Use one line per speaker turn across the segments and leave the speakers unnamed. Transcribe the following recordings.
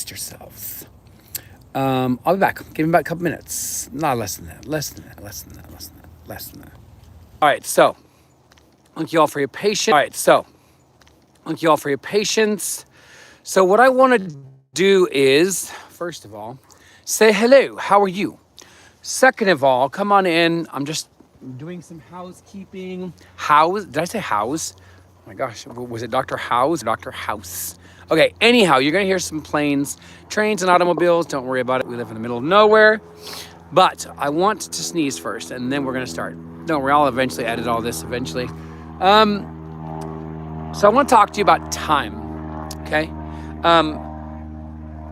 yourselves. I'll be back. Give me about a couple minutes. Not less than that. Less than that. Less than that. Less than that. Less than that. All right. So, thank you all for your patience. Thank you all for your patience. So, what I want to do is, first of all, say hello. How are you? Second of all, come on in. I'm just doing some housekeeping. House? Did I say house? Oh my gosh, was it Dr. House or Dr. House? Okay, anyhow, you're gonna hear some planes, trains, and automobiles. Don't worry about it. We live in the middle of nowhere. But I want to sneeze first, and then we're gonna start. Don't worry, I'll eventually edit all this eventually. So I want to talk to you about time, okay?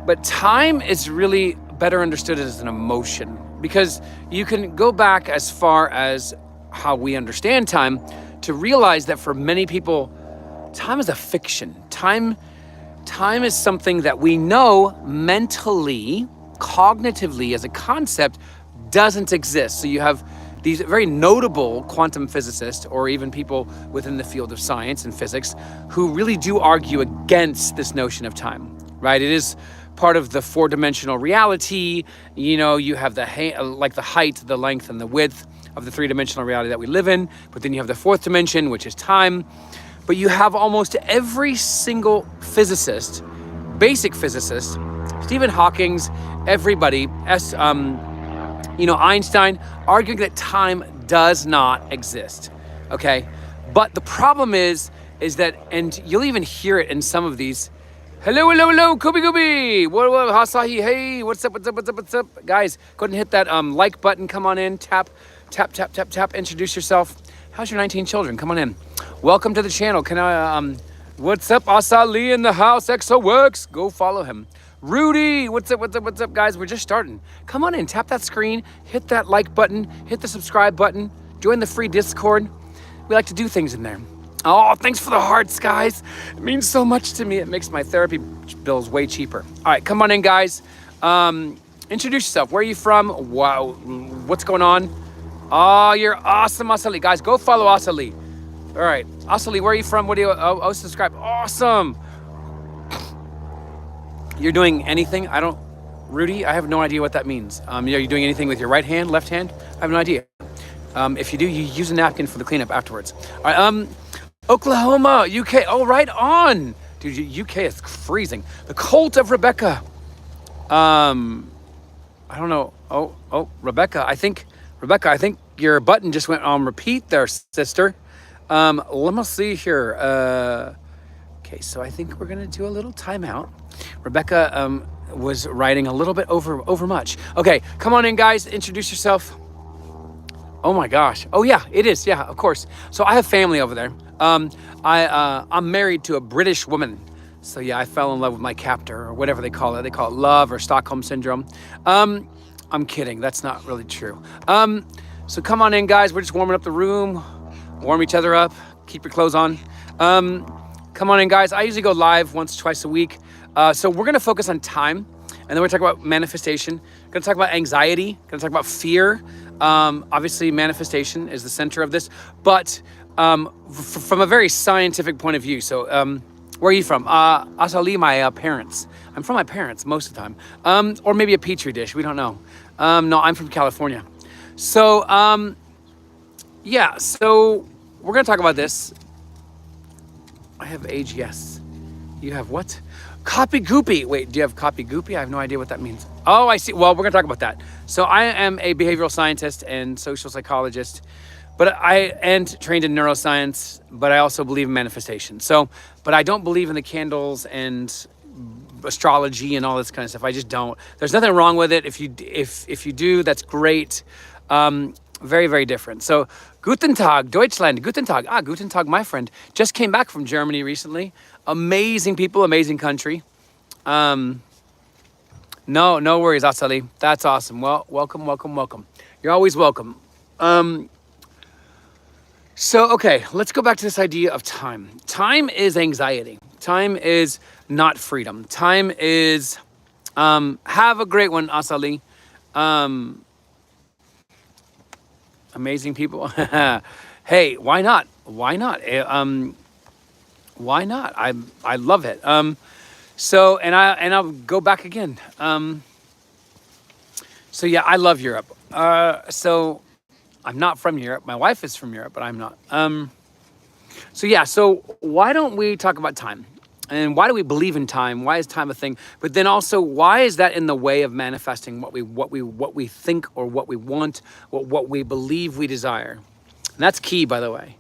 But time is really better understood as an emotion, because you can go back as far as how we understand time to realize that for many people, time is a fiction. Time is something that we know mentally, cognitively as a concept doesn't exist. So you have these very notable quantum physicists, or even people within the field of science and physics, who really do argue against this notion of time, right? It is part of the four-dimensional reality. You know, you have the height, the length, and the width of the three-dimensional reality that we live in. But then you have the fourth dimension, which is time. But you have almost every single physicist, basic physicist, Stephen Hawking's, everybody, Einstein, arguing that time does not exist, okay? But the problem is that, and you'll even hear it in some of these, hello, Kobe, what, Hasahi, hey, what's up, guys, go ahead and hit that like button, come on in, tap, introduce yourself. How's your 19 children? Come on in. Welcome to the channel. Can I, what's up, Asali in the house, XOX, go follow him. Rudy, what's up, guys? We're just starting. Come on in, tap that screen, hit that like button, hit the subscribe button, join the free Discord. We like to do things in there. Oh, thanks for the hearts, guys. It means so much to me. It makes my therapy bills way cheaper. All right, come on in, guys. Introduce yourself. Where are you from? Wow, what's going on? Oh, you're awesome, Asali. Guys, go follow Asali. All right, Asali, where are you from? What do you, subscribe. Awesome. You're doing anything? Rudy, I have no idea what that means. Are you doing anything with your right hand, left hand? I have no idea. If you do, you use a napkin for the cleanup afterwards. All right, Oklahoma, UK, oh, right on. Dude, UK is freezing. The cult of Rebecca. I don't know. Oh, Rebecca, I think your button just went on repeat there, sister. Let me see here. Okay, so I think we're gonna do a little timeout. Rebecca was writing a little bit over much. Okay, come on in, guys, introduce yourself. Oh my gosh. Oh yeah, it is. Yeah, of course. So I have family over there. I'm married to a British woman. So yeah, I fell in love with my captor, or whatever they call it. They call it love or Stockholm syndrome. I'm kidding. That's not really true. So come on in, guys. We're just warming up the room. Warm each other up. Keep your clothes on. Come on in, guys. I usually go live once, twice a week. So we're going to focus on time. And then we're talking about manifestation. We're going to talk about anxiety. Going to talk about fear. Obviously, manifestation is the center of this. But from a very scientific point of view. So where are you from? Asali, my parents. I'm from my parents most of the time. Or maybe a Petri dish. We don't know. No, I'm from California. So, yeah. So we're going to talk about this. I have age, yes. You have what? Copy goopy. Wait, do you have copy goopy? I have no idea what that means. Oh, I see. Well, we're going to talk about that. So I am a behavioral scientist and social psychologist, and trained in neuroscience, but I also believe in manifestation. So, but I don't believe in the candles and astrology and all this kind of stuff. I just don't. There's nothing wrong with it. If you do, that's great. Very, very different. So, Guten Tag, Deutschland. Guten Tag. Guten Tag, my friend. Just came back from Germany recently. Amazing people, amazing country. No worries, Asali. That's awesome. Well, welcome. You're always welcome. So, okay, let's go back to this idea of time. Time is anxiety. Time is not freedom. Time is, have a great one, Asali. Amazing people. Hey, why not? Why not? I love it. So, I'll go back again. So yeah, I love Europe. So I'm not from Europe. My wife is from Europe, but I'm not. So yeah, so why don't we talk about time? And why do we believe in time? Why is time a thing? But then also, why is that in the way of manifesting what we think or what we want, what we believe we desire? And that's key, by the way.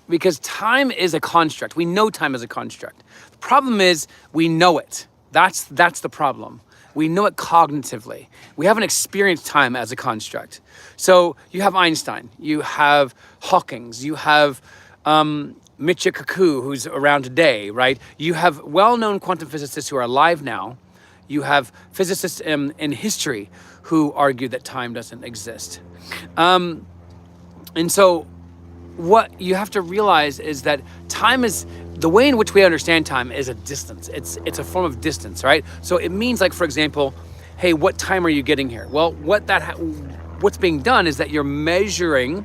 Because time is a construct. We know time is a construct. The problem is we know it. That's the problem. We know it cognitively. We haven't experienced time as a construct. So you have Einstein, you have Hawking's, you have Michio Kaku, who's around today, right? You have well-known quantum physicists who are alive now. You have physicists in history who argue that time doesn't exist. And so what you have to realize is that time is, the way in which we understand time is a distance. It's a form of distance, right? So it means, like, for example, hey, what time are you getting here? Well, what's being done is that you're measuring,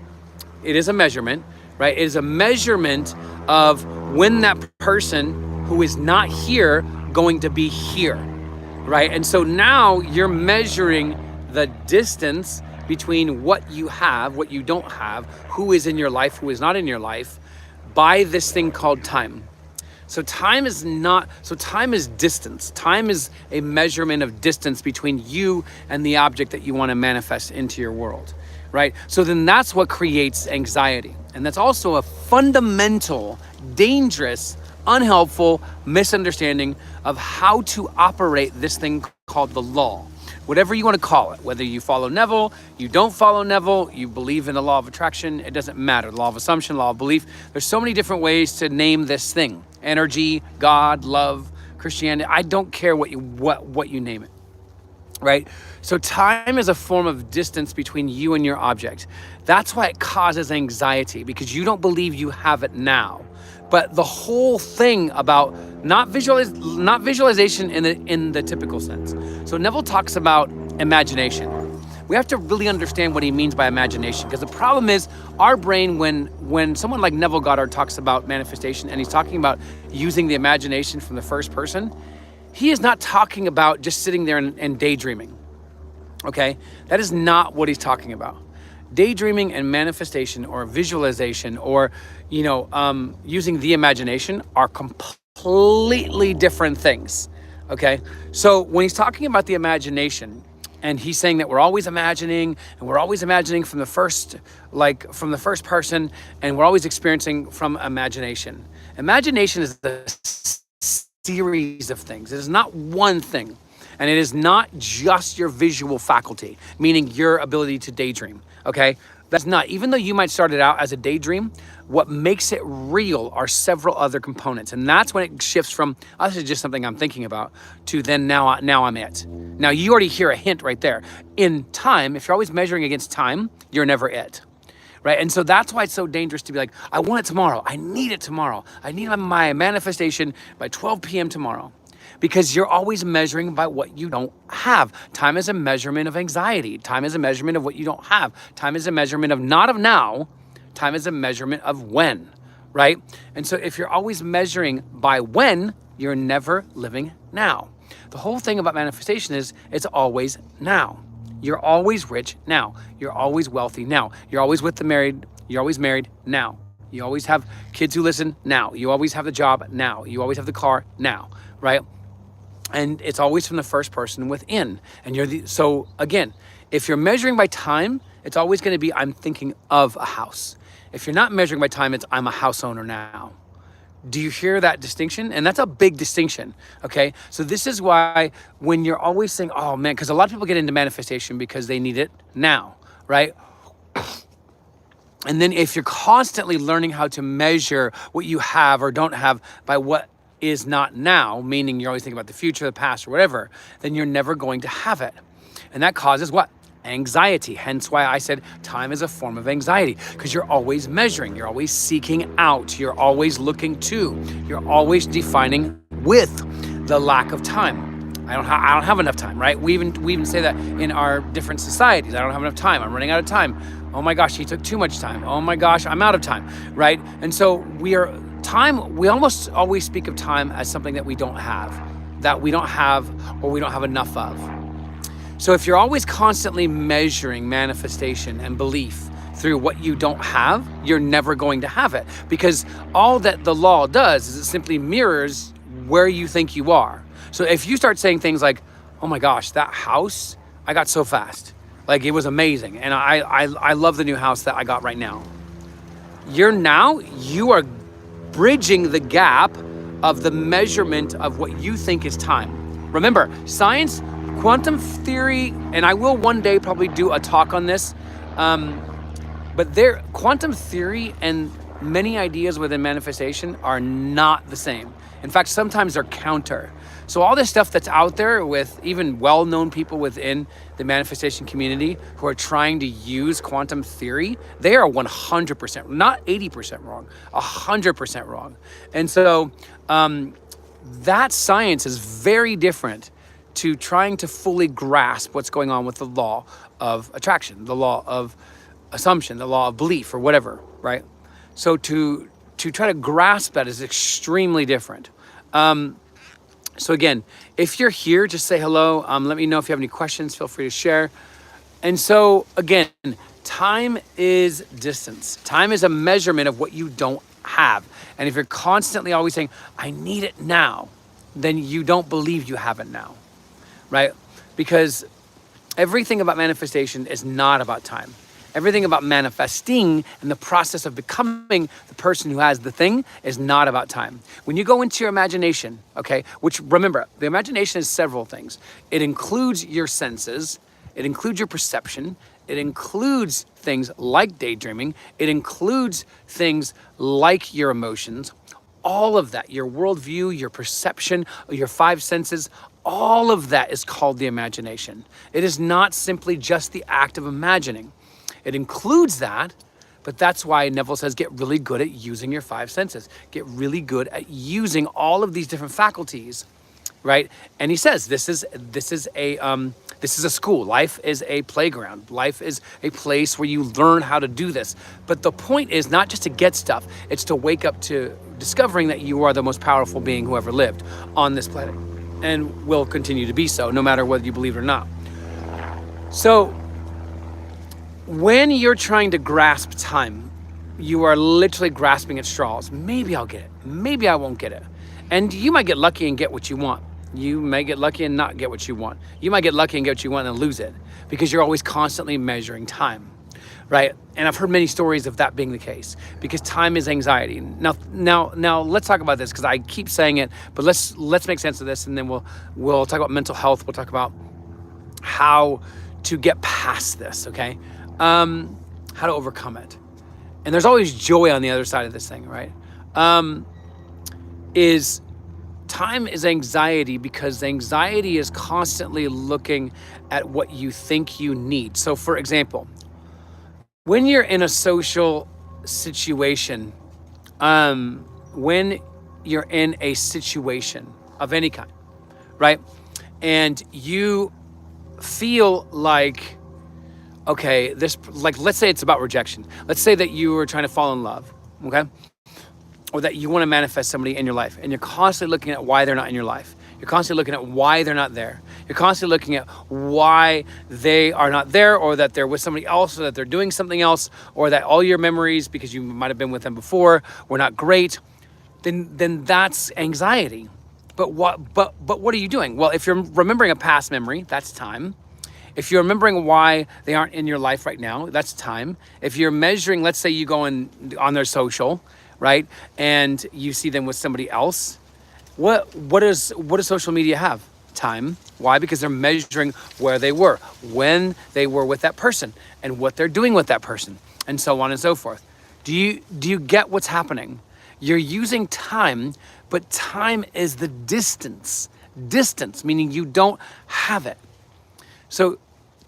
it is a measurement, right? It is a measurement of when that person who is not here going to be here, right? And so now you're measuring the distance between what you have, what you don't have, who is in your life, who is not in your life, by this thing called time. So time is distance. Time is a measurement of distance between you and the object that you want to manifest into your world, right? So then that's what creates anxiety. And that's also a fundamental, dangerous, unhelpful misunderstanding of how to operate this thing called the law. Whatever you want to call it, whether you follow Neville, you don't follow Neville, you believe in the law of attraction, it doesn't matter. The law of assumption, law of belief. There's so many different ways to name this thing. Energy, God, love, Christianity. I don't care what you name it, right? So time is a form of distance between you and your object. That's why it causes anxiety, because you don't believe you have it now. But the whole thing about not visualization in the typical sense. So Neville talks about imagination. We have to really understand what he means by imagination, because the problem is our brain, when someone like Neville Goddard talks about manifestation and he's talking about using the imagination from the first person, he is not talking about just sitting there and daydreaming, okay? That is not what he's talking about. Daydreaming and manifestation or visualization or, using the imagination are completely different things, okay? So when he's talking about the imagination, and he's saying that we're always imagining, and we're always imagining from the first person, and we're always experiencing from imagination. Imagination is the series of things. It is not one thing. And it is not just your visual faculty, meaning your ability to daydream, okay? That's not, even though you might start it out as a daydream, what makes it real are several other components. And that's when it shifts from, oh, this is just something I'm thinking about, to then now I'm it. Now you already hear a hint right there. In time, if you're always measuring against time, you're never it, right? And so that's why it's so dangerous to be like, I want it tomorrow. I need it tomorrow. I need my manifestation by 12 p.m. tomorrow. Because you're always measuring by what you don't have. Time is a measurement of anxiety. Time is a measurement of what you don't have. Time is a measurement of not of now. Time is a measurement of when, right? And so if you're always measuring by when, you're never living now. The whole thing about manifestation is it's always now. You're always rich now. You're always wealthy now. You're always you're always married now. You always have kids who listen now. You always have the job now. You always have the car now, right? And it's always from the first person within. And so again, if you're measuring by time, it's always going to be, I'm thinking of a house. If you're not measuring by time, it's, I'm a house owner now. Do you hear that distinction? And that's a big distinction, okay? So this is why when you're always saying, oh man, because a lot of people get into manifestation because they need it now, right? And then if you're constantly learning how to measure what you have or don't have by what is not now, meaning you're always thinking about the future, the past, or whatever, then you're never going to have it. And that causes what? Anxiety. Hence why I said time is a form of anxiety, because you're always measuring, you're always seeking out, you're always looking to, you're always defining with the lack of time. I don't have enough time, right? We even say that in our different societies. I don't have enough time. I'm running out of time. Oh my gosh, he took too much time. Oh my gosh, I'm out of time, right? And so time, we almost always speak of time as something that we don't have, or we don't have enough of. So if you're always constantly measuring manifestation and belief through what you don't have, you're never going to have it, because all that the law does is it simply mirrors where you think you are. So if you start saying things like, oh my gosh, that house I got so fast, like it was amazing, and I love the new house that I got right now. You are bridging the gap of the measurement of what you think is time. Remember, science, quantum theory, and I will one day probably do a talk on this, but quantum theory and many ideas within manifestation are not the same. In fact, sometimes they're counter. So all this stuff that's out there with even well-known people within the manifestation community who are trying to use quantum theory, they are 100%, not 80% wrong, 100% wrong. And so that science is very different to trying to fully grasp what's going on with the law of attraction, the law of assumption, the law of belief, or whatever, right? So to try to grasp that is extremely different. So again, if you're here, just say hello. Let me know if you have any questions. Feel free to share. And so again, time is distance. Time is a measurement of what you don't have. And if you're constantly always saying, I need it now, then you don't believe you have it now, right? Because everything about manifestation is not about time. Everything about manifesting and the process of becoming the person who has the thing is not about time. When you go into your imagination, okay, which remember, the imagination is several things. It includes your senses, it includes your perception, it includes things like daydreaming, it includes things like your emotions, all of that, your worldview, your perception, your five senses, all of that is called the imagination. It is not simply just the act of imagining. It includes that, but that's why Neville says get really good at using your five senses. Get really good at using all of these different faculties, right? And he says this is a school. Life is a playground. Life is a place where you learn how to do this. But the point is not just to get stuff. It's to wake up to discovering that you are the most powerful being who ever lived on this planet, and will continue to be so, no matter whether you believe it or not. So when you're trying to grasp time, you are literally grasping at straws. Maybe I'll get it. Maybe I won't get it. And you might get lucky and get what you want. You may get lucky and not get what you want. You might get lucky and get what you want and lose it, because you're always constantly measuring time, right? And I've heard many stories of that being the case, because time is anxiety. Now let's talk about this, because I keep saying it, but let's make sense of this, and then we'll talk about mental health. We'll talk about how to get past this, okay? How to overcome it. And there's always joy on the other side of this thing, right? Time is anxiety, because anxiety is constantly looking at what you think you need. So for example, when you're in a social situation, when you're in a situation of any kind, right? And you feel like, okay, let's say it's about rejection. Let's say that you were trying to fall in love, okay? Or that you want to manifest somebody in your life, and you're constantly looking at why they're not in your life. You're constantly looking at why they're not there. You're constantly looking at why they are not there, or that they're with somebody else, or that they're doing something else, or that all your memories, because you might have been with them before, were not great. Then that's anxiety. But what are you doing? Well, if you're remembering a past memory, that's time. If you're remembering why they aren't in your life right now, that's time. If you're measuring, let's say you go on their social, right, and you see them with somebody else, what does social media have? Time. Why? Because they're measuring where they were, when they were with that person, and what they're doing with that person, and so on and so forth. Do you get what's happening? You're using time, but time is the distance. Distance, meaning you don't have it. So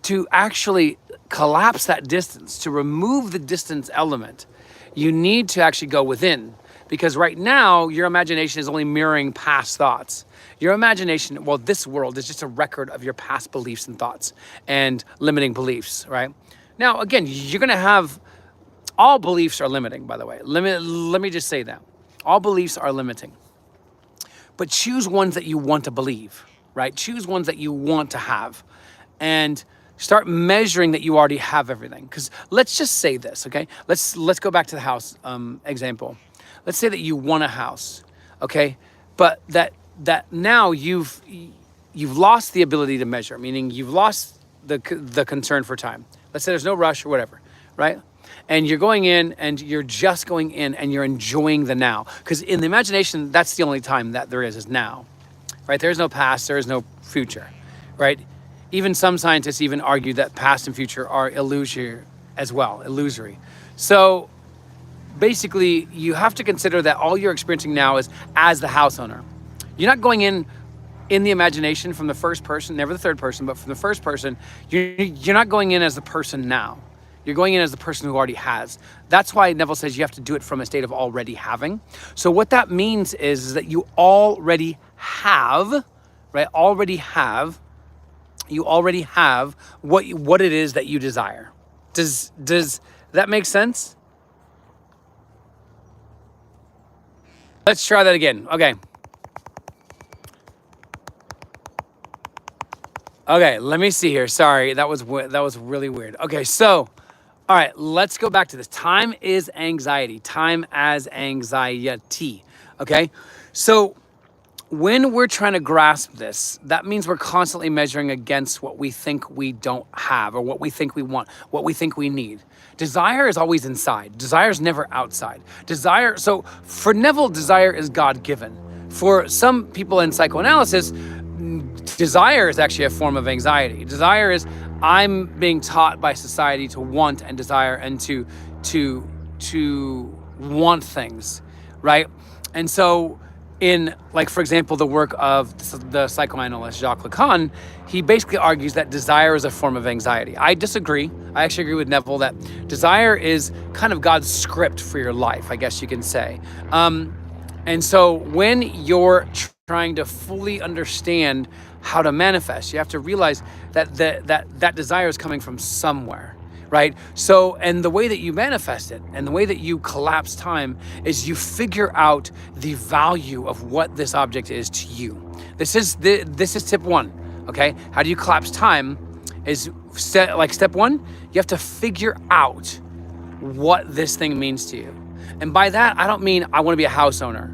to actually collapse that distance, to remove the distance element, you need to actually go within, because right now your imagination is only mirroring past thoughts. Your imagination, well, this world is just a record of your past beliefs and thoughts and limiting beliefs, right? Now, again, you're going to have, all beliefs are limiting, by the way. Let me just say that. All beliefs are limiting. But choose ones that you want to believe, right? Choose ones that you want to have. And start measuring that you already have everything. Because let's just say this, okay? Let's go back to the house example. Let's say that you want a house, okay? But that now you've lost the ability to measure, meaning you've lost the concern for time. Let's say there's no rush or whatever, right? And you're going in and you're just going in and you're enjoying the now. Because in the imagination, that's the only time that there is now, right? There is no past, there is no future, right? Even some scientists even argue that past and future are illusory as well, illusory. So basically, you have to consider that all you're experiencing now is as the house owner. You're not going in the imagination from the first person, never the third person, but from the first person. You're not going in as the person now. You're going in as the person who already has. That's why Neville says you have to do it from a state of already having. So what that means is that you already have, right? You already have what it is that you desire. Does that make sense? Let's try that again. Okay, let me see here. Sorry, that was really weird. Okay, so, all right, let's go back to this. Time is anxiety. Time as anxiety. Okay, so when we're trying to grasp this, that means we're constantly measuring against what we think we don't have or what we think we want, what we think we need. Desire is always inside. Desire is never outside. So for Neville, desire is God-given. For some people in psychoanalysis, desire is actually a form of anxiety. Desire is I'm being taught by society to want and desire and to want things, right? And so in, like, for example, the work of the psychoanalyst Jacques Lacan, he basically argues that desire is a form of anxiety. I disagree. I actually agree with Neville that desire is kind of God's script for your life, I guess you can say. And so when you're trying to fully understand how to manifest, you have to realize that that desire is coming from somewhere, right? So, and the way that you manifest it and the way that you collapse time is you figure out the value of what this object is to you. This is tip one, okay? How do you collapse time is step one, you have to figure out what this thing means to you. And by that, I don't mean I want to be a house owner.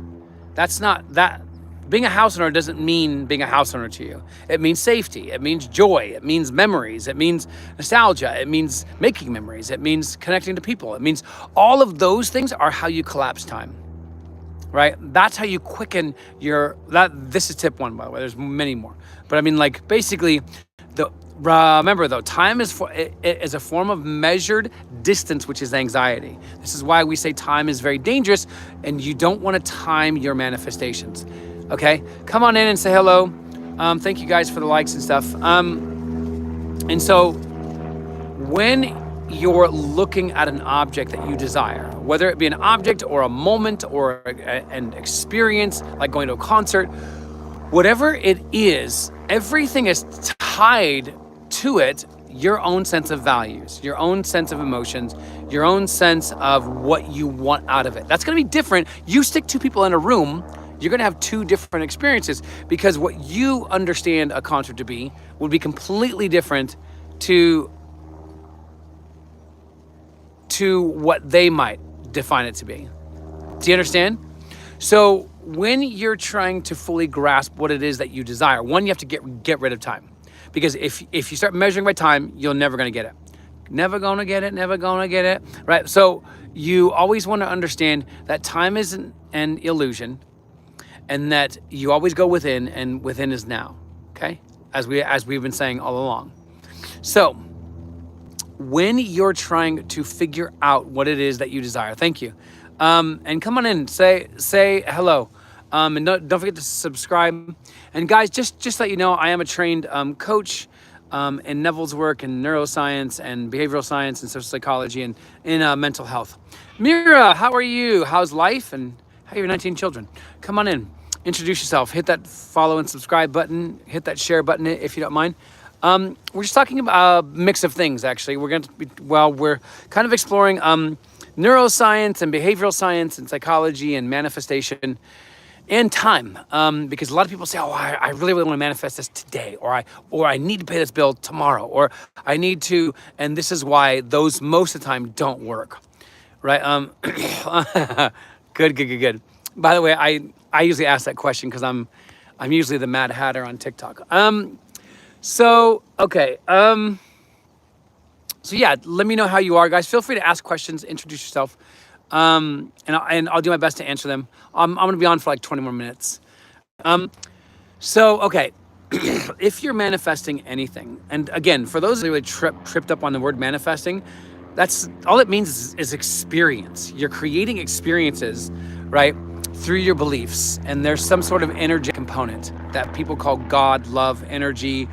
That's not that. Being a house owner doesn't mean being a house owner to you. It means safety. It means joy. It means memories. It means nostalgia. It means making memories. It means connecting to people. It means all of those things are how you collapse time, right? That's how you quicken this is tip one, by the way. There's many more. But I mean, like, basically, remember though, time is a form of measured distance, which is anxiety. This is why we say time is very dangerous and you don't want to time your manifestations. Okay, come on in and say hello. Thank you guys for the likes and stuff. And so when you're looking at an object that you desire, whether it be an object or a moment or an experience, like going to a concert, whatever it is, everything is tied to it, your own sense of values, your own sense of emotions, your own sense of what you want out of it. That's going to be different. You stick two people in a room, you're going to have two different experiences because what you understand a concert to be would be completely different to what they might define it to be. Do you understand? So when you're trying to fully grasp what it is that you desire, one, you have to get rid of time. Because if you start measuring by time, you're never going to get it. Never going to get it, right? So you always want to understand that time is an illusion, and that you always go within, and within is now, okay? As we've been saying all along. So when you're trying to figure out what it is that you desire, thank you. And come on in, say hello. And don't forget to subscribe. And guys, just let you know, I am a trained coach in Neville's work in neuroscience and behavioral science and social psychology and in mental health. Mira, how are you? How's life? And how are your 19 children? Come on in, introduce yourself, hit that follow and subscribe button, hit that share button if you don't mind. We're just talking about a mix of things, actually. We're kind of exploring neuroscience and behavioral science and psychology and manifestation and time. Because a lot of people say, oh, I really, really want to manifest this today, or I need to pay this bill tomorrow, or I need to, and this is why those most of the time don't work, right? Good. By the way, I usually ask that question because I'm usually the Mad Hatter on TikTok. Okay. So yeah, let me know how you are, guys. Feel free to ask questions, introduce yourself, and I'll do my best to answer them. I'm gonna be on for like 20 more minutes. Okay, if you're manifesting anything, and again, for those who really tripped up on the word manifesting, that's all it means is experience. You're creating experiences, right, through your beliefs, and there's some sort of energy component that people call God, love, energy,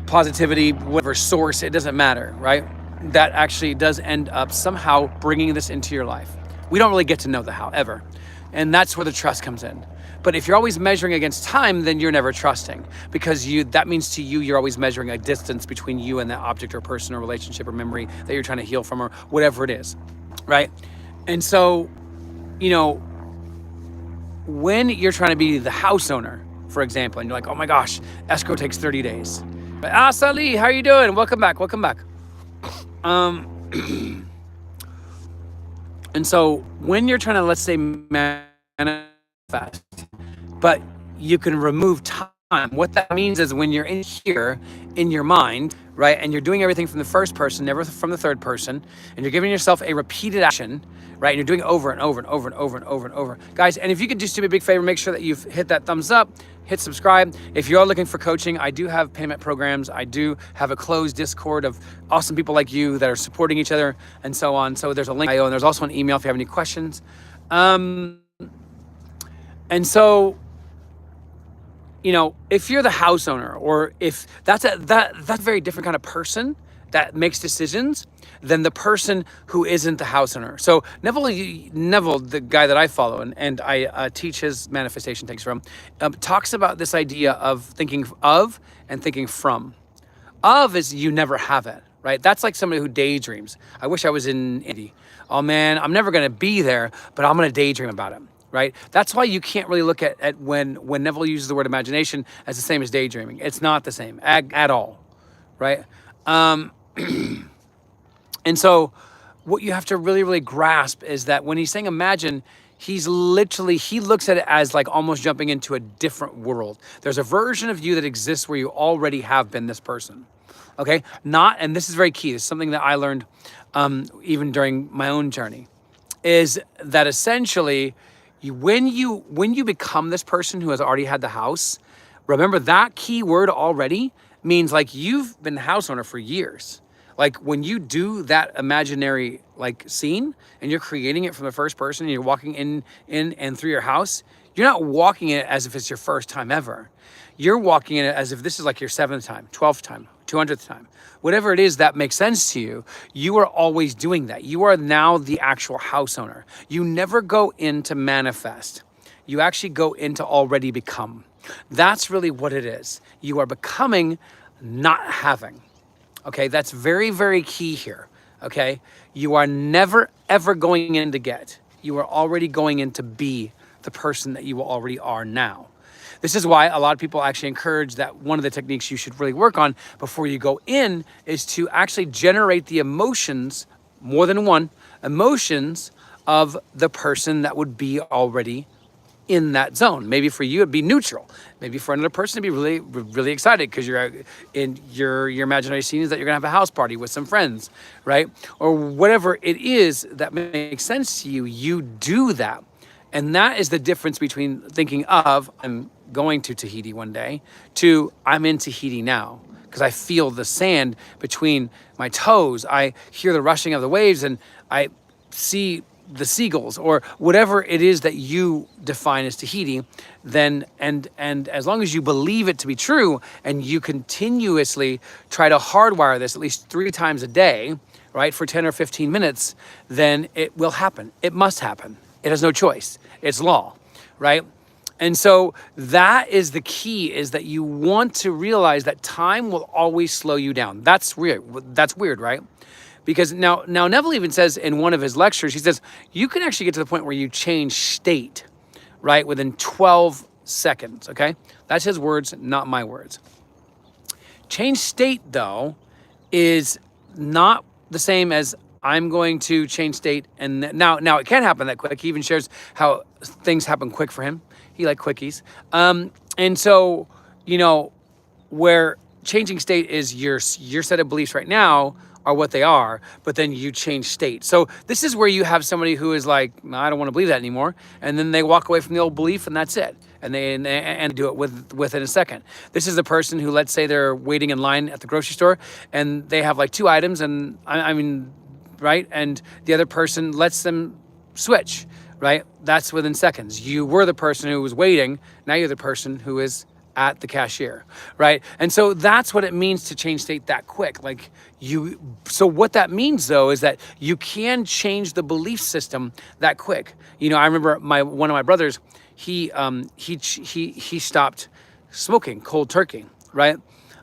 positivity, whatever source, it doesn't matter, right? That actually does end up somehow bringing this into your life. We don't really get to know the how ever. And that's where the trust comes in. But if you're always measuring against time, then you're never trusting, because that means to you, you're always measuring a distance between you and that object or person or relationship or memory that you're trying to heal from or whatever it is, right? And so, when you're trying to be the house owner, for example, and you're like, oh my gosh, escrow takes 30 days. Sally, how are you doing? Welcome back. And so when you're trying to, let's say, manifest, but you can remove time, what that means is when you're in here, in your mind, right, and you're doing everything from the first person, never from the third person, and you're giving yourself a repeated action, right, and you're doing it over and over and over and over and over and over. Guys, and if you could just do me a big favor, make sure that you've hit that thumbs up, hit subscribe. If you're looking for coaching, I do have payment programs. I do have a closed Discord of awesome people like you that are supporting each other and so on. So there's a link, and there's also an email if you have any questions. And so, if you're the house owner, or if that's a very different kind of person that makes decisions than the person who isn't the house owner. So Neville, the guy that I follow and I teach his manifestation takes from, talks about this idea of thinking of and thinking from. Of is you never have it, right? That's like somebody who daydreams. I wish I was in Indy. Oh man, I'm never gonna be there, but I'm gonna daydream about it. Right? That's why you can't really look at when Neville uses the word imagination as the same as daydreaming. It's not the same at all, right? And so what you have to really, really grasp is that when he's saying imagine, he looks at it as like almost jumping into a different world. There's a version of you that exists where you already have been this person, okay? And this is very key. This is something that I learned even during my own journey, is that essentially, when you become this person who has already had the house, remember that key word already means like you've been the house owner for years. Like when you do that imaginary like scene and you're creating it from the first person and you're walking in and through your house, you're not walking in it as if it's your first time ever. You're walking in it as if this is like your 7th time, 12th time, 200th time. Whatever it is that makes sense to you, you are always doing that. You are now the actual house owner. You never go in to manifest. You actually go in to already become. That's really what it is. You are becoming, not having. Okay, that's very, very key here. Okay, you are never, ever going in to get. You are already going in to be the person that you already are now. This is why a lot of people actually encourage that one of the techniques you should really work on before you go in is to actually generate the emotions, more than one, emotions of the person that would be already in that zone. Maybe for you, it'd be neutral. Maybe for another person, it'd be really, really excited because you're in your imaginary scene is that you're gonna have a house party with some friends, right? Or whatever it is that makes sense to you, you do that. And that is the difference between thinking of, I'm going to Tahiti one day, to I'm in Tahiti now. Because I feel the sand between my toes. I hear the rushing of the waves and I see the seagulls, or whatever it is that you define as Tahiti, then and as long as you believe it to be true and you continuously try to hardwire this at least 3 times a day, right, for 10 or 15 minutes, then it will happen. It must happen. It has no choice. It's law, right? And so that is the key, is that you want to realize that time will always slow you down. That's weird. That's weird, right? Because now Neville even says in one of his lectures, he says, you can actually get to the point where you change state, right, within 12 seconds, okay? That's his words, not my words. Change state, though, is not the same as I'm going to change state. And now it can happen that quick. He even shares how things happen quick for him. He likes quickies. And so, where changing state is your set of beliefs right now are what they are, but then you change state. So this is where you have somebody who is like, I don't want to believe that anymore. And then they walk away from the old belief and that's it. And they do it within a second. This is a person who, let's say they're waiting in line at the grocery store and they have like 2 items and right? And the other person lets them switch, right? That's within seconds. You were the person who was waiting. Now you're the person who is at the cashier, right? And so that's what it means to change state that quick. So what that means though is that you can change the belief system that quick. I remember one of my brothers, he stopped smoking cold turkey, right?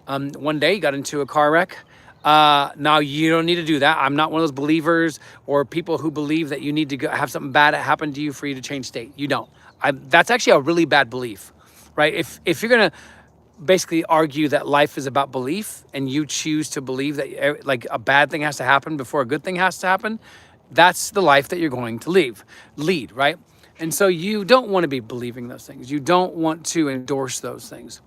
One day he got into a car wreck. Now you don't need to do that. I'm not one of those believers or people who believe that you need to have something bad happen to you for you to change state. You don't. That's actually a really bad belief. Right? If you're going to basically argue that life is about belief and you choose to believe that like a bad thing has to happen before a good thing has to happen, that's the life that you're going to lead, right? And so you don't want to be believing those things. You don't want to endorse those things,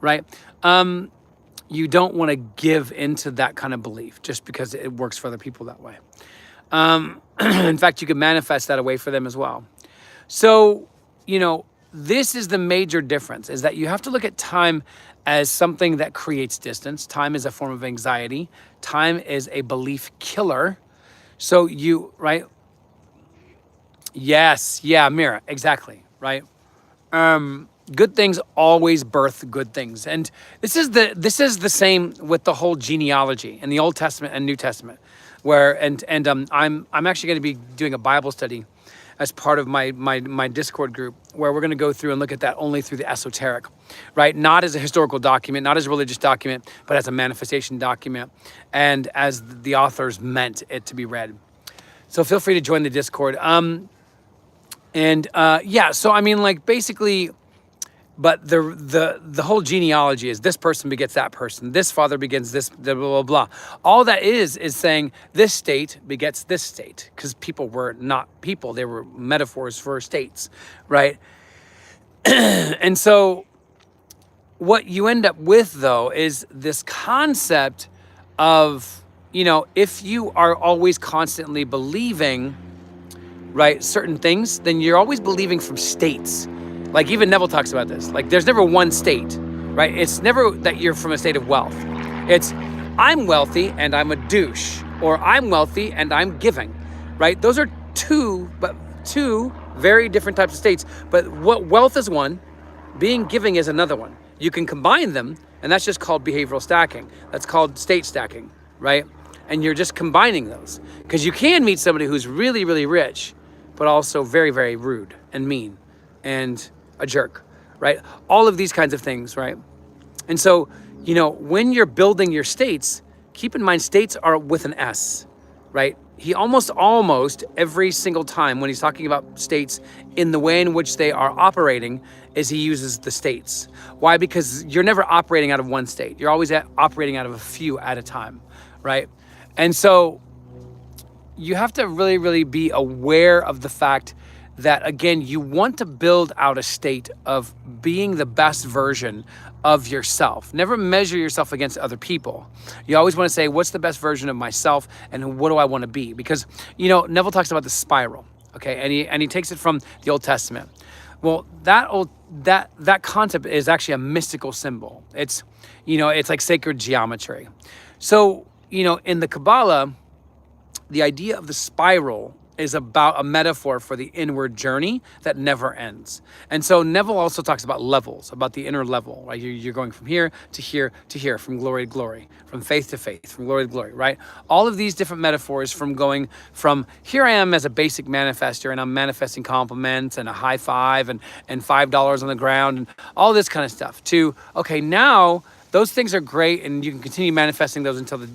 right? You don't want to give into that kind of belief just because it works for other people that way. In fact, you can manifest that away for them as well. So, this is the major difference, is that you have to look at time as something that creates distance. Time is a form of anxiety. Time is a belief killer. So right? Yes, yeah, Mira, exactly, right? Good things always birth good things. And this is the same with the whole genealogy in the Old Testament and New Testament, where I'm actually going to be doing a Bible study as part of my Discord group, where we're going to go through and look at that only through the esoteric, right? Not as a historical document, not as a religious document, but as a manifestation document, and as the authors meant it to be read. So feel free to join the Discord. So basically, but the whole genealogy is this person begets that person, this father begets this, blah, blah, blah. All that is saying this state begets this state, because people were not people. They were metaphors for states, right? And so what you end up with, though, is this concept of, if you are always constantly believing, right, certain things, then you're always believing from states. Like even Neville talks about this. Like there's never one state, right? It's never that you're from a state of wealth. It's I'm wealthy and I'm a douche, or I'm wealthy and I'm giving, right? Those are two very different types of states. But what wealth is one, being giving is another one. You can combine them, and that's just called behavioral stacking. That's called state stacking, right? And you're just combining those, because you can meet somebody who's really, really rich, but also very, very rude and mean and a jerk, right? All of these kinds of things, right? And so, when you're building your states, keep in mind states are with an S, right? He almost every single time when he's talking about states in the way in which they are operating is he uses the states. Why? Because you're never operating out of one state. You're always operating out of a few at a time, right? And so you have to really, really be aware of the fact that, again, you want to build out a state of being the best version of yourself. Never measure yourself against other people. You always want to say, what's the best version of myself and what do I want to be? Because, Neville talks about the spiral, okay? And he takes it from the Old Testament. Well, that concept is actually a mystical symbol. It's, it's like sacred geometry. So, in the Kabbalah, the idea of the spiral is about a metaphor for the inward journey that never ends. And so Neville also talks about levels, about the inner level, right? You're going from here to here to here, from glory to glory, from faith to faith, from glory to glory, right? All of these different metaphors from going from here I am as a basic manifester and I'm manifesting compliments and a high five and $5 on the ground and all this kind of stuff to, okay, now those things are great and you can continue manifesting those until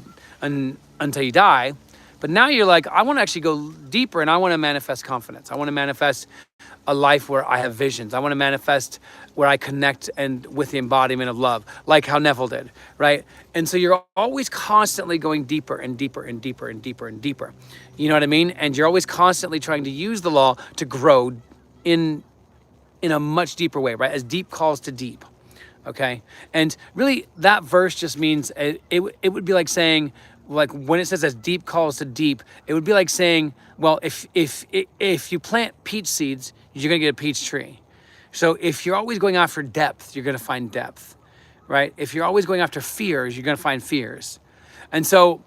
you die. But now you're like, I want to actually go deeper, and I want to manifest confidence. I want to manifest a life where I have visions. I want to manifest where I connect and with the embodiment of love, like how Neville did, right? And so you're always constantly going deeper and deeper and deeper and deeper and deeper. You know what I mean? And you're always constantly trying to use the law to grow in a much deeper way, right? As deep calls to deep. Okay. And really that verse just means it would be like saying, like when it says as deep calls to deep, it would be like saying, well, if you plant peach seeds, you're going to get a peach tree. So if you're always going after depth, you're going to find depth, right? If you're always going after fears, you're going to find fears. And so,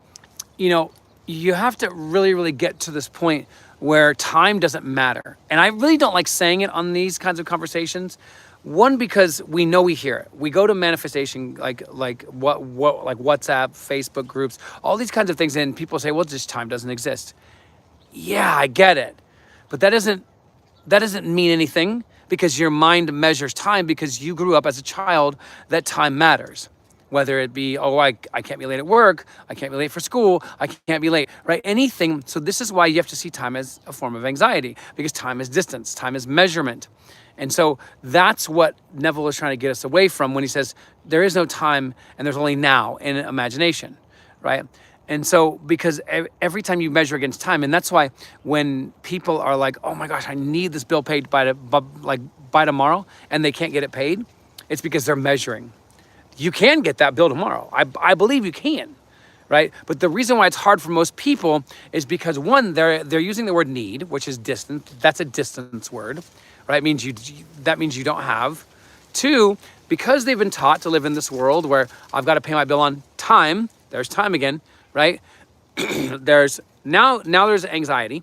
you know, you have to really, really get to this point where time doesn't matter. And I really don't like saying it on these kinds of conversations. One, because we know we hear it. We go to manifestation like WhatsApp, Facebook groups, all these kinds of things, and people say, well, just time doesn't exist. Yeah, I get it. But that doesn't mean anything, because your mind measures time because you grew up as a child that time matters. Whether it be, oh, I can't be late at work, I can't be late for school, I can't be late, right? Anything. So this is why you have to see time as a form of anxiety, because time is distance, time is measurement. And so that's what Neville is trying to get us away from when he says there is no time and there's only now in imagination, right? And so because every time you measure against time, and that's why when people are like, oh my gosh, I need this bill paid by tomorrow, and they can't get it paid, it's because they're measuring. You can get that bill tomorrow. I believe you can, right? But the reason why it's hard for most people is because, one, they're using the word need, which is distant. That's a distance word, right? That means you don't have. Two, because they've been taught to live in this world where I've got to pay my bill on time. There's time again, right? there's anxiety.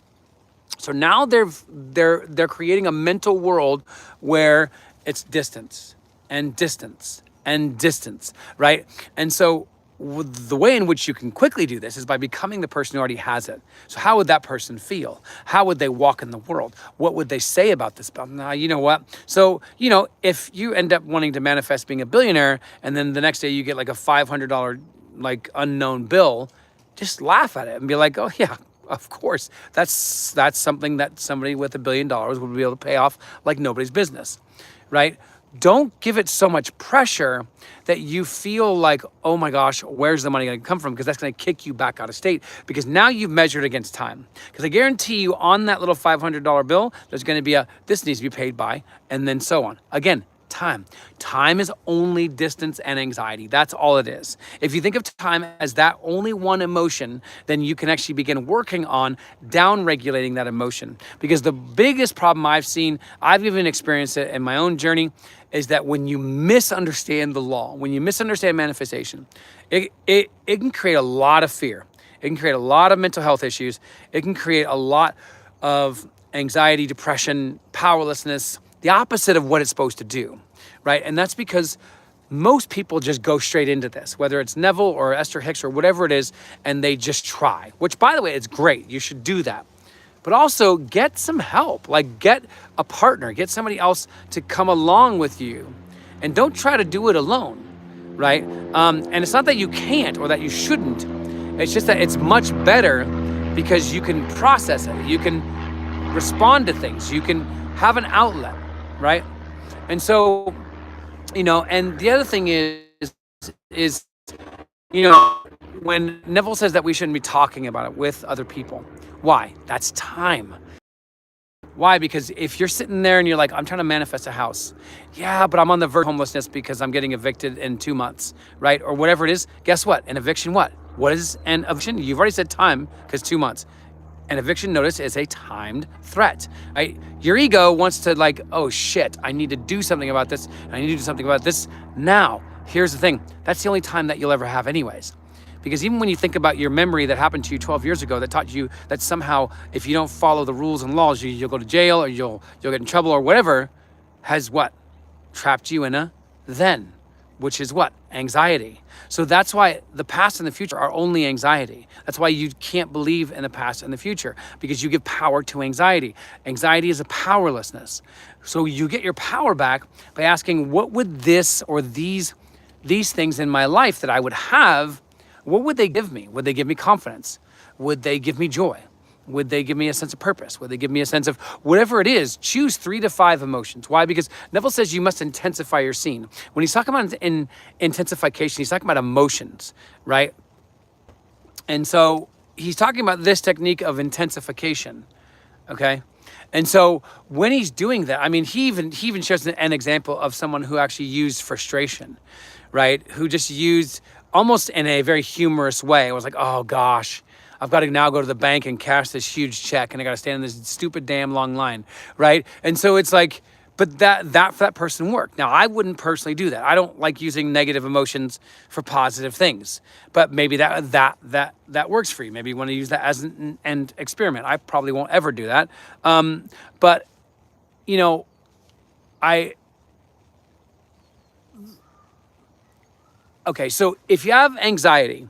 So now they're creating a mental world where it's distance and distance and distance, right? And so the way in which you can quickly do this is by becoming the person who already has it. So how would that person feel? How would they walk in the world? What would they say about this? Now, you know what? So, you know, if you end up wanting to manifest being a billionaire and then the next day you get like a $500 like unknown bill, just laugh at it and be like, oh yeah, of course. That's something that somebody with $1 billion would be able to pay off like nobody's business, right? Don't give it so much pressure that you feel like, oh my gosh, where's the money going to come from? Because that's going to kick you back out of state, because now you've measured against time. Because I guarantee you on that little $500 bill, there's going to be this needs to be paid by, and then so on. Again, time. Time is only distance and anxiety. That's all it is. If you think of time as that only one emotion, then you can actually begin working on down-regulating that emotion. Because the biggest problem I've seen, I've even experienced it in my own journey, is that when you misunderstand the law, when you misunderstand manifestation, it can create a lot of fear. It can create a lot of mental health issues. It can create a lot of anxiety, depression, powerlessness, the opposite of what it's supposed to do, right? And that's because most people just go straight into this, whether it's Neville or Esther Hicks or whatever it is, and they just try, which, by the way, it's great. You should do that. But also get some help, like get a partner, get somebody else to come along with you, and don't try to do it alone, right? And it's not that you can't or that you shouldn't. It's just that it's much better because you can process it. You can respond to things. You can have an outlet, right? And so, you know, and the other thing is, you know, when Neville says that we shouldn't be talking about it with other people, why? That's time. Why? Because if you're sitting there and you're like, I'm trying to manifest a house. Yeah, but I'm on the verge of homelessness because I'm getting evicted in 2 months, right? Or whatever it is. Guess what? An eviction, what? What is an eviction? You've already said time, because 2 months. An eviction notice is a timed threat, right? Your ego wants to like, oh shit, I need to do something about this. And I need to do something about this now. Here's the thing. That's the only time that you'll ever have anyways. Because even when you think about your memory that happened to you 12 years ago that taught you that somehow if you don't follow the rules and laws, you'll go to jail or you'll get in trouble or whatever, has what? Trapped you in a then, which is what? Anxiety. So that's why the past and the future are only anxiety. That's why you can't believe in the past and the future, because you give power to anxiety. Anxiety is a powerlessness. So you get your power back by asking, what would this or these things in my life that I would have, what would they give me? Would they give me confidence? Would they give me joy? Would they give me a sense of purpose? Would they give me a sense of whatever it is? Choose 3 to 5 emotions. Why? Because Neville says you must intensify your scene. When he's talking about intensification, he's talking about emotions, right? And so he's talking about this technique of intensification, okay? And so when he's doing that, I mean, he even shows an example of someone who actually used frustration, right? Who just used almost in a very humorous way. It was like, oh gosh, I've got to now go to the bank and cash this huge check and I got to stand in this stupid damn long line, right? And so it's like, but that for that person worked. Now, I wouldn't personally do that. I don't like using negative emotions for positive things, but maybe that works for you. Maybe you want to use that as an experiment. I probably won't ever do that. But you know, okay, so if you have anxiety,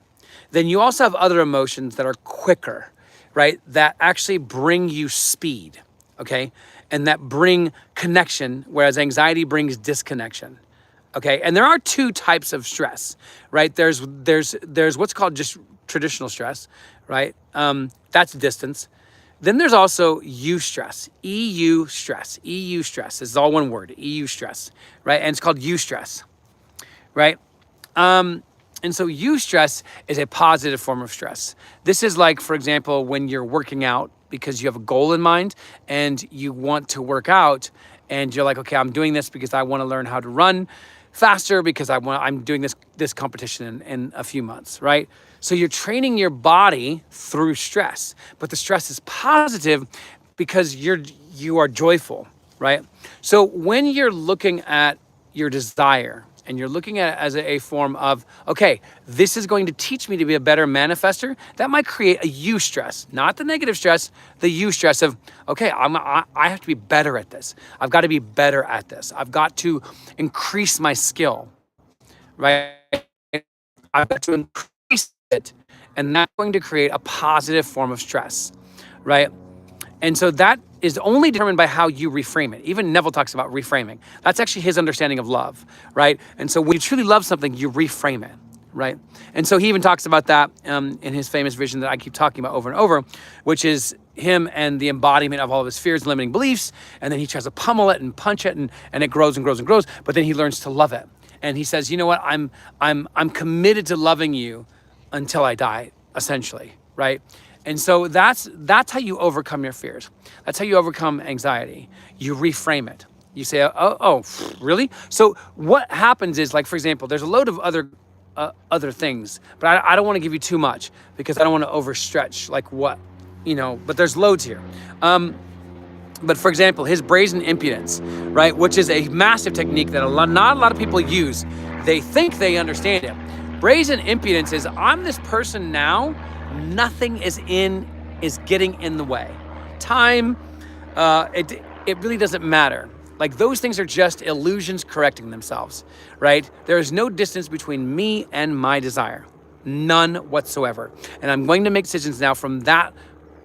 then you also have other emotions that are quicker, right? That actually bring you speed, okay? And that bring connection, whereas anxiety brings disconnection, okay? And there are 2 types of stress, right? There's what's called just traditional stress, right? That's distance. Then there's also eustress, EU stress, EU stress. This is all one word, EU stress, right? And it's called eustress, right? And so eustress is a positive form of stress. This is like, for example, when you're working out because you have a goal in mind and you want to work out and you're like, okay, I'm doing this because I want to learn how to run faster because I'm doing this competition in a few months, right? So you're training your body through stress, but the stress is positive because you are joyful, right? So when you're looking at your desire, and you're looking at it as a form of, okay, this is going to teach me to be a better manifester, that might create a eustress, not the negative stress, the eustress of, okay, I have to be better at this. I've got to be better at this. I've got to increase my skill, right? I've got to increase it, and that's going to create a positive form of stress, right? And so that is only determined by how you reframe it. Even Neville talks about reframing. That's actually his understanding of love, right? And so when you truly love something, you reframe it, right? And so he even talks about that in his famous vision that I keep talking about over and over, which is him and the embodiment of all of his fears and limiting beliefs. And then he tries to pummel it and punch it, and it grows and grows and grows. But then he learns to love it. And he says, you know what? I'm committed to loving you until I die, essentially, right? And so that's how you overcome your fears. That's how you overcome anxiety. You reframe it. You say, oh, really? So what happens is, like, for example, there's a load of other things, but I don't want to give you too much because I don't want to overstretch, like what, but there's loads here. But for example, his brazen impudence, right, which is a massive technique that not a lot of people use. They think they understand it. Brazen impudence is, I'm this person now, nothing is getting in the way. Time, it really doesn't matter. Like, those things are just illusions correcting themselves, right? There is no distance between me and my desire. None whatsoever. And I'm going to make decisions now from that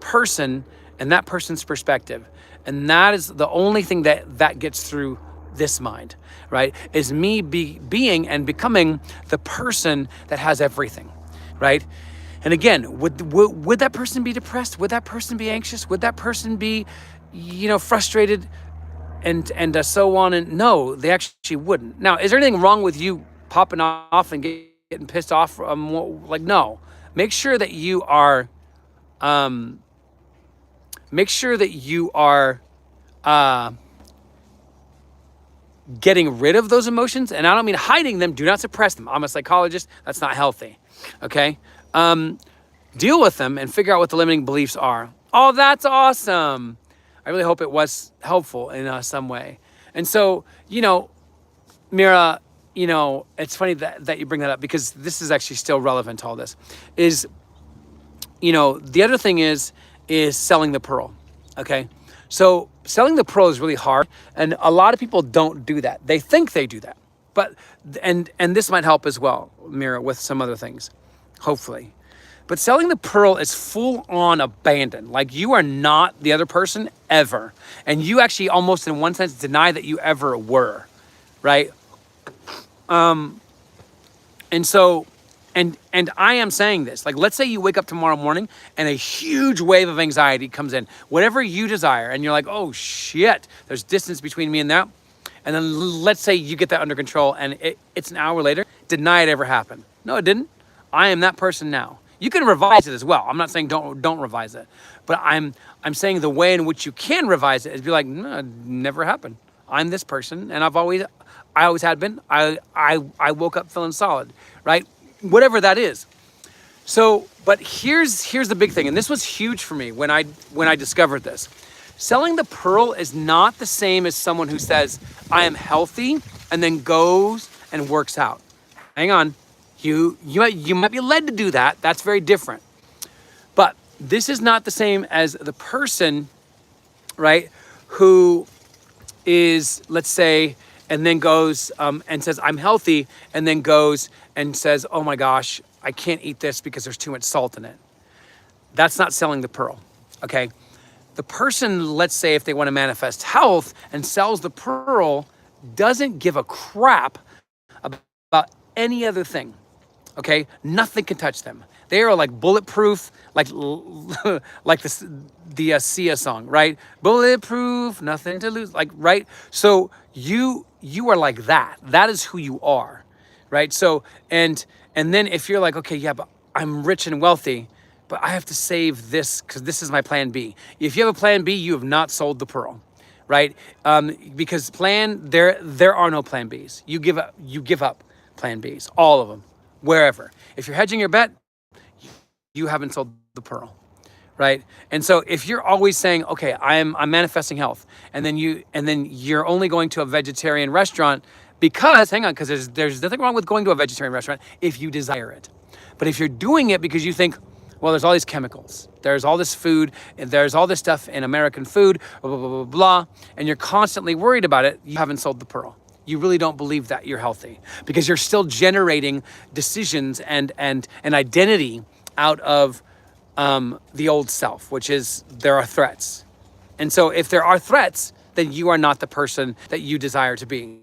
person and that person's perspective. And that is the only thing that gets through this mind, right? Is me being and becoming the person that has everything, right? And again, would that person be depressed? Would that person be anxious? Would that person be, frustrated and so on? And no, they actually wouldn't. Now, is there anything wrong with you popping off and getting pissed off? No. Make sure that you are, getting rid of those emotions. And I don't mean hiding them. Do not suppress them. I'm a psychologist. That's not healthy. Okay. Deal with them and figure out what the limiting beliefs are. Oh, that's awesome. I really hope it was helpful in some way. And so, Mira, it's funny that you bring that up because this is actually still relevant to all this. Is, the other thing is selling the pearl. Okay. So selling the pearl is really hard. And a lot of people don't do that. They think they do that. But, and this might help as well, Mira, with some other things. Hopefully. But selling the pearl is full on abandon. Like, you are not the other person ever. And you actually almost in one sense deny that you ever were, right? And so And I am saying this, like, let's say you wake up tomorrow morning and a huge wave of anxiety comes in, whatever you desire, and you're like, oh shit, there's distance between me and that. And then let's say you get that under control and it's an hour later. Deny it ever happened. No, it didn't. I am that person now. You can revise it as well. I'm not saying don't revise it, but I'm saying the way in which you can revise it is be like, no, it never happened. I'm this person, and I always had been. I woke up feeling solid, right? Whatever that is. So, but here's the big thing, and this was huge for me when I discovered this. Selling the pearl is not the same as someone who says, I am healthy, and then goes and works out. Hang on. You might be led to do that. That's very different. But this is not the same as the person, right, who is, let's say, and then goes and says, I'm healthy, and then goes and says, oh my gosh, I can't eat this because there's too much salt in it. That's not selling the pearl, okay? The person, let's say if they want to manifest health and sells the pearl, doesn't give a crap about any other thing, okay? Nothing can touch them. They are like bulletproof, like the Sia song, right? Bulletproof, nothing to lose, like, right? So you are like that. That is who you are, right? So, and then if you're like, okay, yeah, but I'm rich and wealthy, but I have to save this because this is my plan B. If you have a plan B, you have not sold the pearl, right? Because there are no plan Bs. You give up plan Bs, all of them, wherever. If you're hedging your bet, you haven't sold the pearl, right? And so if you're always saying, okay, I'm manifesting health, and then you're only going to a vegetarian restaurant because, hang on, because there's nothing wrong with going to a vegetarian restaurant if you desire it. But if you're doing it because you think, well, there's all these chemicals, there's all this food, and there's all this stuff in American food, blah, blah, blah, blah, blah, and you're constantly worried about it, you haven't sold the pearl. You really don't believe that you're healthy because you're still generating decisions and identity out of the old self, which is there are threats. And so if there are threats, then you are not the person that you desire to be,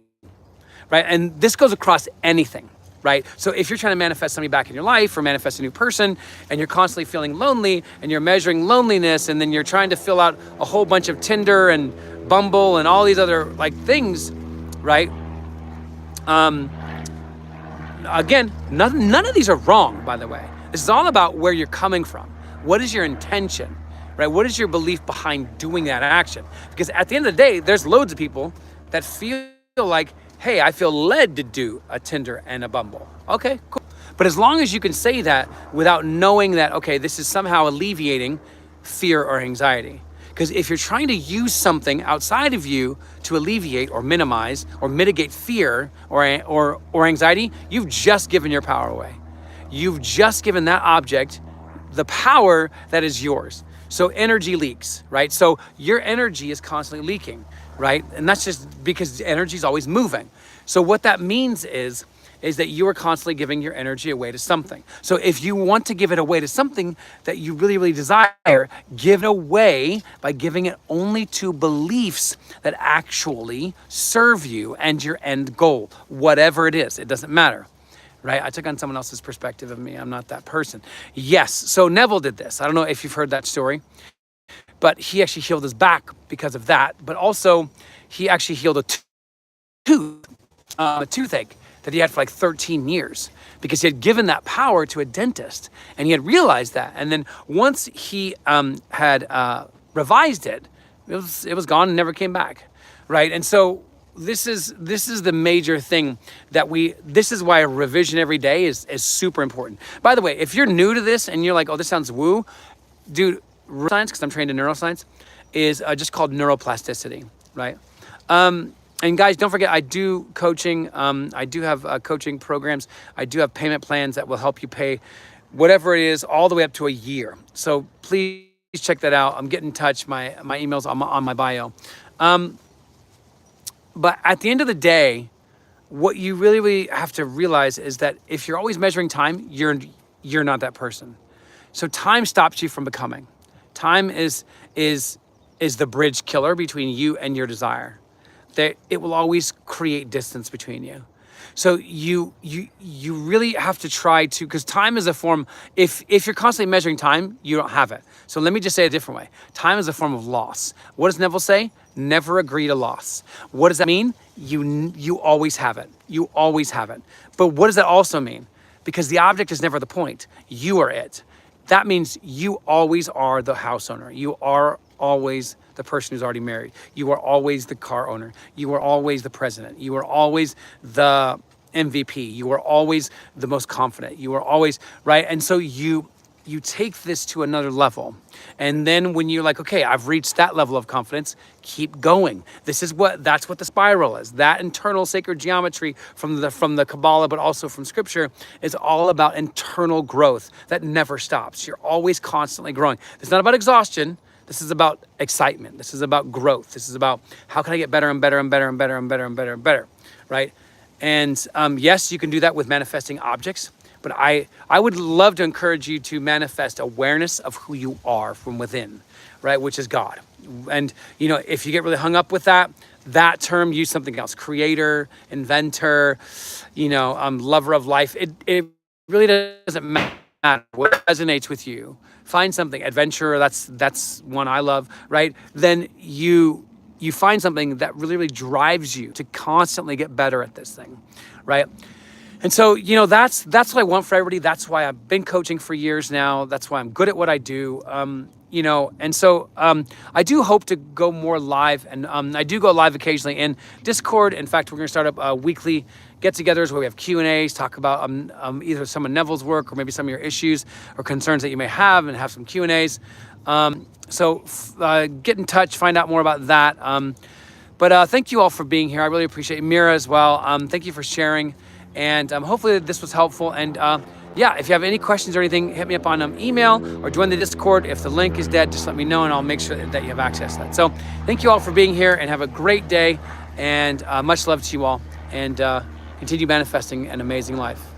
right? And this goes across anything, right? So if you're trying to manifest somebody back in your life or manifest a new person and you're constantly feeling lonely and you're measuring loneliness and then you're trying to fill out a whole bunch of Tinder and Bumble and all these other like things, right? Again, none of these are wrong, by the way. This is all about where you're coming from. What is your intention, right? What is your belief behind doing that action? Because at the end of the day, there's loads of people that feel like, hey, I feel led to do a Tinder and a Bumble. Okay, cool. But as long as you can say that without knowing that, okay, this is somehow alleviating fear or anxiety. Because if you're trying to use something outside of you to alleviate or minimize or mitigate fear or anxiety, you've just given your power away. You've just given that object the power that is yours. So energy leaks, right? So your energy is constantly leaking, right? And that's just because energy is always moving. So what that means is that you are constantly giving your energy away to something. So if you want to give it away to something that you really, really desire, give it away by giving it only to beliefs that actually serve you and your end goal, whatever it is. It doesn't matter. Right? I took on someone else's perspective of me. I'm not that person. Yes. So Neville did this. I don't know if you've heard that story, but he actually healed his back because of that. But also he actually healed a toothache that he had for like 13 years because he had given that power to a dentist and he had realized that. And then once he had revised it, it was gone and never came back. Right? And so this is the major thing this is why a revision every day is super important. By the way, if you're new to this and you're like, oh, this sounds woo, dude, neuroscience, because I'm trained in neuroscience, is just called neuroplasticity, right? And guys, don't forget, I do coaching. I do have coaching programs. I do have payment plans that will help you pay whatever it is all the way up to a year. So please check that out. I'm getting in touch. My email's on my bio. But at the end of the day, what you really, really have to realize is that if you're always measuring time, you're not that person. So time stops you from becoming. Time is the bridge killer between you and your desire. That it will always create distance between you. So you really have to try to, because time is a form, if you're constantly measuring time, you don't have it. So let me just say it a different way. Time is a form of loss. What does Neville say? Never agree to loss. What does that mean? You always have it. You always have it. But what does that also mean? Because the object is never the point. You are it. That means you always are the house owner. You are always the person who's already married. You are always the car owner. You are always the president. You are always the MVP. You are always the most confident. You are always, right? And so you take this to another level. And then when you're like, okay, I've reached that level of confidence, keep going. That's what the spiral is. That internal sacred geometry from the Kabbalah, but also from scripture, is all about internal growth that never stops. You're always constantly growing. It's not about exhaustion. This is about excitement. This is about growth. This is about how can I get better and better and better and better and better and better and better, right? And yes, you can do that with manifesting objects. But I would love to encourage you to manifest awareness of who you are from within, right? Which is God. And, if you get really hung up with that term, use something else. Creator, inventor, lover of life. It really doesn't matter what resonates with you. Find something. Adventurer, that's one I love, right? Then you find something that really, really drives you to constantly get better at this thing, right? And so, that's what I want for everybody. That's why I've been coaching for years now. That's why I'm good at what I do. And so I do hope to go more live, and I do go live occasionally in Discord. In fact, we're going to start up weekly get-togethers where we have Q&As, talk about either some of Neville's work or maybe some of your issues or concerns that you may have, and have some Q&As. So get in touch, find out more about that. But thank you all for being here. I really appreciate it. Mira as well. Thank you for sharing. And hopefully this was helpful. And if you have any questions or anything, hit me up on email or join the Discord. If the link is dead, just let me know and I'll make sure that you have access to that. So thank you all for being here and have a great day. And much love to you all. And continue manifesting an amazing life.